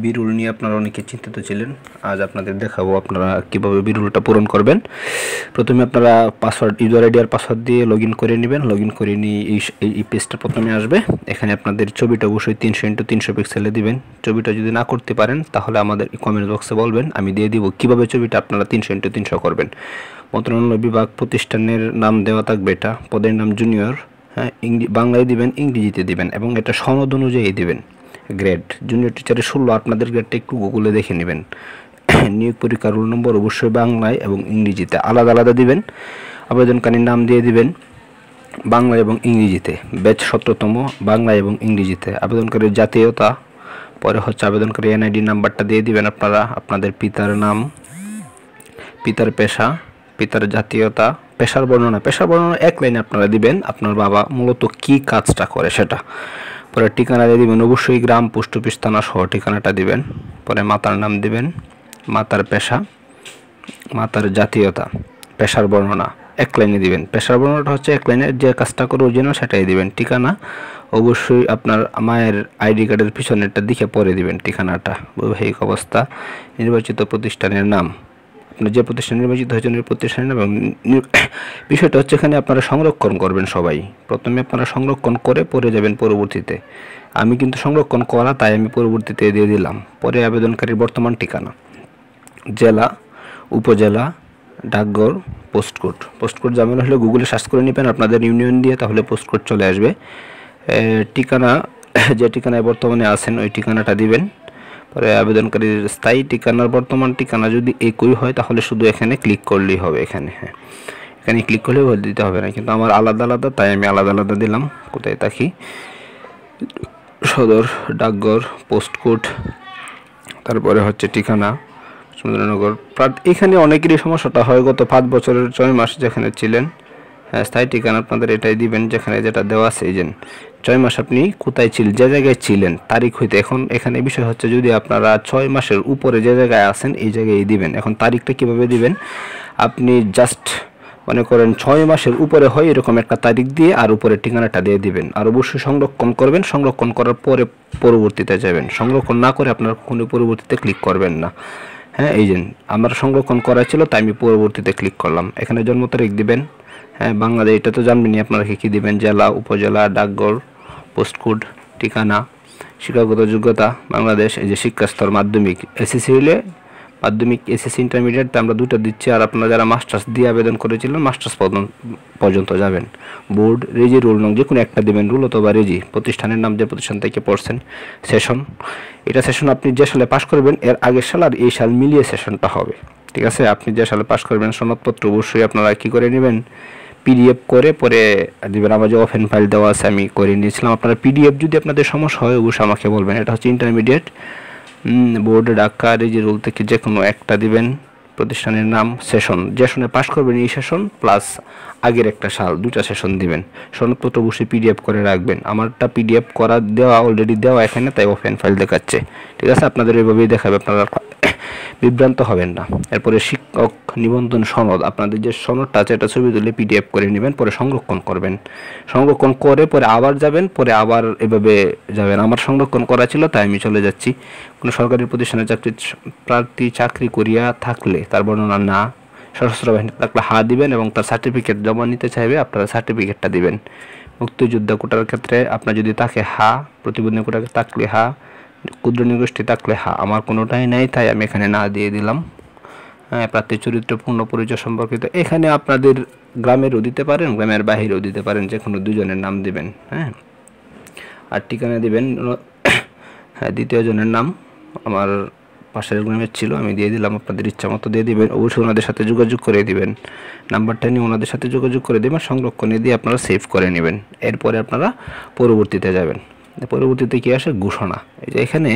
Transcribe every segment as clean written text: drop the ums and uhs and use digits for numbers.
বিরুল নিয়ে আপনারা অনেকে চিন্তিত ছিলেন। আজ আপনাদের দেখাবো আপনারা কিভাবে বিরুলটা পূরণ করবেন। প্রথমে আপনারা পাসওয়ার্ড, ইউজার আইডি আর পাসওয়ার্ড দিয়ে লগইন করে নেবেন। লগইন করে নিয়ে এই পেজটা প্রথমে আসবে। এখানে আপনাদের ছবিটা অবশ্যই 300x300 পিক্সেলে দিবেন। ছবিটা যদি না করতে পারেন তাহলে আমাদের কমেন্ট বক্সে বলবেন, আমি দিয়ে দিব কিভাবে ছবিটা আপনারা 300x300 করবেন। মন্ত্রণালয় বিভাগ প্রতিষ্ঠানের নাম দেওয়া থাকবে, এটা পদের নাম জুনিয়র, হ্যাঁ, বাংলায় দিবেন, ইংরেজিতে দিবেন এবং এটা সনদ অনুযায়ী দিবেন। গ্রেড জুনিয়র টিচারের 16, আপনাদের গ্রেডটা একটু গুগলে দেখে নেবেন। নিয়োগ পরীক্ষার রোল নম্বর অবশ্যই বাংলায় এবং ইংরেজিতে আলাদা আলাদা দিবেন। আবেদনকারীর নাম দিয়ে দিবেন বাংলা এবং ইংরেজিতে। ব্যাচ 17তম, বাংলা এবং ইংরেজিতে। আবেদনকারীর জাতীয়তা, পরে হচ্ছে আবেদনকারী এনআইডি নাম্বারটা দিয়ে দিবেন আপনারা। আপনাদের পিতার নাম, পিতার পেশা, পিতার জাতীয়তা, পেশার বর্ণনা এক লাইনে আপনারা দিবেন আপনার বাবা মূলত কি কাজটা করে সেটা। পরে ঠিকানা দিয়ে দিবেন, অবশ্যই গ্রাম, পোস্ট অফিস, থানা সহ ঠিকানাটা দিবেন। পরে মাতার নাম দিবেন, মাতার পেশা, মাতার জাতীয়তা, পেশার বর্ণনা এক লাইনে দিবেন। পেশার বর্ণনাটা হচ্ছে এক লাইনে, যে কাজটা করে অরিজিনাল সেটাই দিবেন। ঠিকানা অবশ্যই আপনার মায়ের আইডি কার্ডের পিছনেরটা দিকে পরে দিবেন ঠিকানাটা। বৈবাহিক অবস্থা, নির্বাচিত প্রতিষ্ঠানের নাম, আপনার যে প্রতিষ্ঠান নির্বাচিত হয়েছেন ওই প্রতিষ্ঠানের নাম। এবং বিষয়টা হচ্ছে এখানে আপনারা সংরক্ষণ করবেন সবাই। প্রথমে আপনারা সংরক্ষণ করে পরে যাবেন পরবর্তীতে। আমি কিন্তু সংরক্ষণ করা, তাই আমি পরবর্তীতে দিয়ে দিলাম। পরে আবেদনকারীর বর্তমান ঠিকানা, জেলা, উপজেলা, ডাকঘর, পোস্টকোড ঝামেলা হলে গুগলে সার্চ করে নেবেন আপনাদের ইউনিয়ন দিয়ে, তাহলে পোস্টকোড চলে আসবে। ঠিকানা, যে ঠিকানায় বর্তমানে আছেন ওই ঠিকানাটা দিবেন। পরে আবেদনকারীর স্থায়ী ঠিকানার বর্তমান ঠিকানা যদি একই হয় তাহলে শুধু এখানে ক্লিক করলেই হবে। এখানে ক্লিক করলেও দিতে হবে না, কিন্তু আমার আলাদা আলাদা, তাই আমি আলাদা আলাদা দিলাম। কোথায় থাকি, সদর, ডাকঘর, পোস্টকোড, তারপরে হচ্ছে ঠিকানা সুন্দরনগর। এখানে অনেকেরই সমস্যাটা হয়, গত 5 বছরের 6 মাস যেখানে ছিলেন। হ্যাঁ, স্থায়ী ঠিকানা আপনাদের এটাই দিবেন যেখানে যেটা দেওয়া আছে। এই যে 6 মাস আপনি কোথায় ছিলেন, যে জায়গায় ছিলেন তারিখ হইতে। এখন এখানে বিষয় হচ্ছে যদি আপনারা 6 মাসের উপরে যে জায়গায় আছেন এই জায়গায় দিবেন। এখন তারিখটা কিভাবে দিবেন, আপনি জাস্ট মনে করেন 6 মাসের উপরে হয় এরকম একটা তারিখ দিয়ে আর উপরে ঠিকানাটা দিয়ে দিবেন। আর অবশ্যই সংরক্ষণ করবেন। সংরক্ষণ করার পরে পরবর্তীতে যাবেন। সংরক্ষণ না করে আপনারা কোনো পরবর্তীতে ক্লিক করবেন না। হ্যাঁ, এই যে আমার সংরক্ষণ করা ছিল তাই আমি পরবর্তীতে ক্লিক করলাম। এখানে জন্ম তারিখ দিবেন। হ্যাঁ, বাংলাদেশ, এটা তো জানবেনই আপনারা কী দিবেন। জেলা, উপজেলা, ডাকঘর, পোস্টকোড, ঠিকানা, শিক্ষাগত যোগ্যতা বাংলাদেশ। এই যে শিক্ষাস্তর মাধ্যমিক, এসএসসি হলে মাধ্যমিক, এসএসসি, ইন্টারমিডিয়েট আমরা দুটো দিচ্ছি। আর আপনারা যারা মাস্টার্স দিয়ে আবেদন করেছিলেন মাস্টার্স পর্যন্ত যাবেন। বোর্ড, রেজি, রোল নং যে কোনো একটা দেবেন, রোল অথবা রেজি। প্রতিষ্ঠানের নাম, যে প্রতিষ্ঠান থেকে পড়ছেন। সেশন, এটা সেশন আপনি যে সালে পাশ করবেন এর আগের সাল আর এই সাল মিলিয়ে সেশনটা হবে। ঠিক আছে, আপনি যে সালে পাশ করবেন। সনদপত্র অবশ্যই আপনারা কী করে নেবেন, পিডিএফ করে পরে দেবেন। আমার যে ওপেন ফাইল দেওয়া আছে আমি করে নিয়েছিলাম। আপনারা পিডিএফ যদি আপনাদের সমস্যা হয় অবশ্যই আমাকে বলবেন। এটা হচ্ছে ইন্টারমিডিয়েট, বোর্ড, ঢাকা, রেজি, রোল থেকে যে কোনো একটা দিবেন। প্রতিষ্ঠানের নাম, সেশন, যে সেশনে পাশ করবেন এই সেশন প্লাস আগের একটা সাল, 2টা সেশন দিবেন। সনদপত্র অবশ্যই পিডিএফ করে রাখবেন। আমারটা পিডিএফ করা দেওয়া, অলরেডি দেওয়া এখানে, তাই ওপেন ফাইল দেখাচ্ছে। ঠিক আছে, আপনাদের এইভাবেই দেখাবে, আপনারা বিভ্রান্ত হবেন না। এরপরে শিক্ষক নিবন্ধন সনদ, আপনাদের যে সনদটা আছে এটা ছবি তুলে পিডিএফ করে নেবেন, পরে সংরক্ষণ করবেন। সংরক্ষণ করে পরে আবার যাবেন, পরে আবার এভাবে যাবেন। আমার সংরক্ষণ করা ছিল তাই আমি চলে যাচ্ছি। কোনো সরকারি প্রতিষ্ঠানে প্রার্থী চাকরি করিয়া থাকলে তার বর্ণনা না, সশস্ত্র বাহিনী থাকলে হা দিবেন এবং তার সার্টিফিকেট জমা নিতে চাইবে আপনারা সার্টিফিকেটটা দিবেন। মুক্তিযোদ্ধা কোটার ক্ষেত্রে আপনার যদি থাকে হা, প্রতিবন্ধী কোটার থাকলে হা, ক্ষুদ্র নিগোষ্ঠী থাকলে হা। আমার কোনোটাই নাই তাই আমি এখানে না দিয়ে দিলাম। হ্যাঁ, প্রার্থীর চরিত্র, পূর্ণ পরিচয় সম্পর্কিত এখানে আপনাদের গ্রামেরও দিতে পারেন, গ্রামের বাহিরেও দিতে পারেন, যে কোনো দুজনের নাম দিবেন। হ্যাঁ, আর ঠিকানা দিবেন। হ্যাঁ, দ্বিতীয় জনের নাম আমার পাশের গ্রামের ছিল, আমি দিয়ে দিলাম। আপনাদের ইচ্ছা মতো দিয়ে দিবেন। অবশ্যই ওনাদের সাথে যোগাযোগ করে দিবেন। নাম্বারটা নিয়ে ওনাদের সাথে যোগাযোগ করে দেবেন, সংরক্ষণে দিয়ে আপনারা সেভ করে নেবেন। এরপরে আপনারা পরবর্তীতে যাবেন। পরবর্তীতে কী আসে, ঘোষণা। এই যে এখানে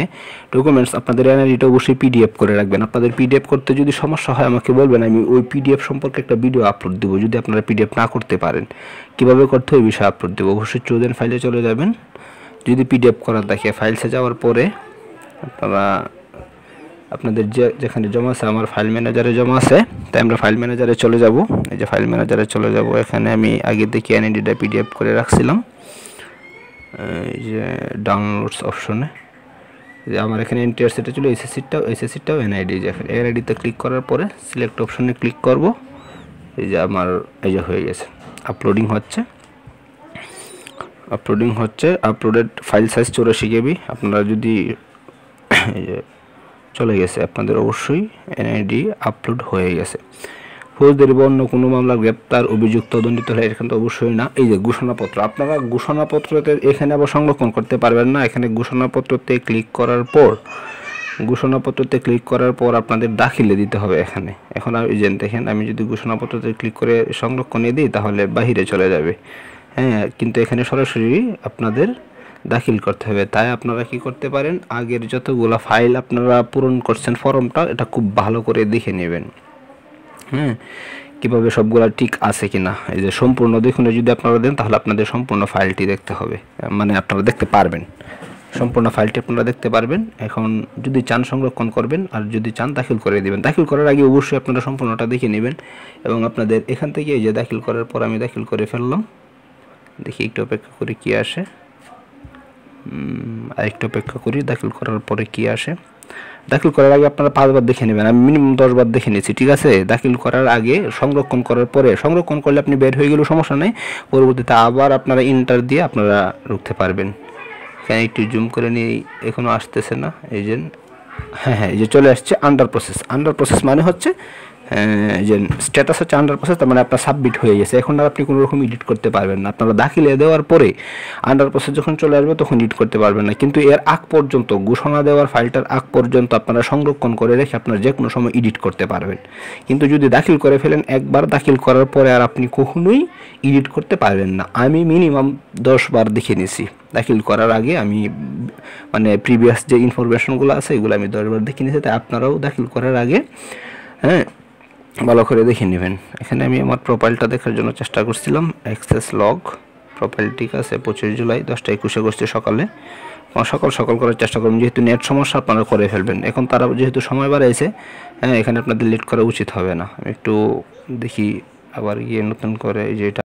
ডকুমেন্টস, আপনাদের এনআইডিটা অবশ্যই পিডিএফ করে রাখবেন। আপনাদের পিডিএফ করতে যদি সমস্যা হয় আমাকে বলবেন, আমি ওই পিডিএফ সম্পর্কে একটা ভিডিও আপলোড দেবো। যদি আপনারা পিডিএফ না করতে পারেন কীভাবে করতে হয় ওই বিষয়ে আপলোড দেবো। অবশ্যই চোদেন ফাইলে চলে যাবেন। যদি পিডিএফ করা থাকে ফাইলসে যাওয়ার পরে আপনারা আপনাদের যেখানে জমা আছে, আমার ফাইল ম্যানেজারে জমা আছে, তাই আমরা ফাইল ম্যানেজারে চলে যাব। এই যে ফাইল ম্যানেজারে চলে যাব। এখানে আমি আগে থেকে এনআইডিটা পিডিএফ করে রাখছিলাম। এই যে ডাউনলোডস অপশনে যে আমার এখানে এনটিআর সেটে ছিল এসএসসিটাও এনআইডি। যে এনআইডিতে ক্লিক করার পরে সিলেক্ট অপশনে ক্লিক করব। এই যে আমার এই যে হয়ে গেছে, আপলোডিং হচ্ছে। Uploaded file size 84 KB। আপনারা যদি এই যে চলে গেছে, আপনাদের অবশ্যই এনআইডি আপলোড হয়ে গেছে। ফৌজদারি বা অন্য কোনো মামলা গ্রেপ্তার, অভিযুক্ত, দণ্ডিত হলে এখানে তো অবশ্যই না। এই যে ঘোষণাপত্র, আপনারা ঘোষণাপত্রতে এখানে আবার সংরক্ষণ করতে পারবেন না। এখানে ঘোষণাপত্রতে ক্লিক করার পর আপনাদের দাখিলে দিতে হবে এখানে। এখন এই যে দেখেন, আমি যদি ঘোষণাপত্রতে ক্লিক করে সংরক্ষণে দিই তাহলে বাহিরে চলে যাবে। হ্যাঁ, কিন্তু এখানে সরাসরি আপনাদের দাখিল করতে হবে। তাই আপনারা কি করতে পারেন, আগের যতগুলো ফাইল আপনারা পূরণ করছেন ফর্মটা, এটা খুব ভালো করে দেখে নেবেন। হ্যাঁ, কীভাবে সবগুলা ঠিক আছে কিনা। এই যে সম্পূর্ণ দেখুন, যদি আপনারা দেন তাহলে আপনাদের সম্পূর্ণ ফাইলটি দেখতে হবে, মানে আপনারা দেখতে পারবেন, সম্পূর্ণ ফাইলটি আপনারা দেখতে পারবেন। এখন যদি চান সংরক্ষণ করবেন, আর যদি চান দাখিল করে দেবেন। দাখিল করার আগে অবশ্যই আপনারা সম্পূর্ণটা দেখে নেবেন। এবং আপনাদের এখান থেকে এই যে দাখিল করার পর আমি দাখিল করে ফেললাম, দেখি একটু অপেক্ষা করি কি আসে। আরেকটু অপেক্ষা করি দাখিল করার পরে কি আসে। দাখিল করার আগে আপনারা 5 বার দেখে নেবেন, আমি মিনিমাম 10 বার দেখে নিয়েছি, ঠিক আছে। দাখিল করার আগে, সংরক্ষণ করার পরে, সংরক্ষণ করলে আপনি বের হয়ে গেলেও সমস্যা নেই, পরবর্তীতে আবার আপনারা ইন্টার দিয়ে আপনারা ঢুকতে পারবেন। এখানে একটু জুম করে নিয়ে, এখনও আসতেছে না, এই যে হ্যাঁ এই যে চলে আসছে আন্ডার প্রসেস মানে হচ্ছে যে স্ট্যাটাস হচ্ছে আন্ডার প্রসেস, তার মানে আপনার সাবমিট হয়ে গেছে। এখন আর আপনি কোনো রকম এডিট করতে পারবেন না। আপনারা দাখিলে দেওয়ার পরে আন্ডার প্রসেস যখন চলে আসবে তখন এডিট করতে পারবেন না। কিন্তু এর আগ পর্যন্ত, ঘোষণা দেওয়ার ফাইলটার আগ পর্যন্ত আপনারা সংরক্ষণ করে রেখে আপনারা যে কোনো সময় এডিট করতে পারবেন। কিন্তু যদি দাখিল করে ফেলেন, একবার দাখিল করার পরে আর আপনি কখনোই এডিট করতে পারবেন না। আমি মিনিমাম 10 বার দেখে নিয়েছি দাখিল করার আগে। আমি মানে প্রিভিয়াস যে ইনফরমেশনগুলো আছে এগুলো আমি 10 বার দেখে নিয়েছি। তাই আপনারাও দাখিল করার আগে ভালো করে দেখে নেবেন। এখানে আমি আমার প্রোফাইলটা দেখার জন্য চেষ্টা করছিলাম, অ্যাক্সেস লগ প্রোফাইল ঠিক আছে। 25 জুলাই 10টা 21 করছে সকালে। সকাল করার চেষ্টা করুন, যেহেতু নেট সমস্যা আপনারা করে ফেলবেন। এখন তারা যেহেতু সময় বাড়াইছে, এখানে আপনাদের লেট করা উচিত হবে না। আমি একটু দেখি আবার গিয়ে নতুন করে, যে এটা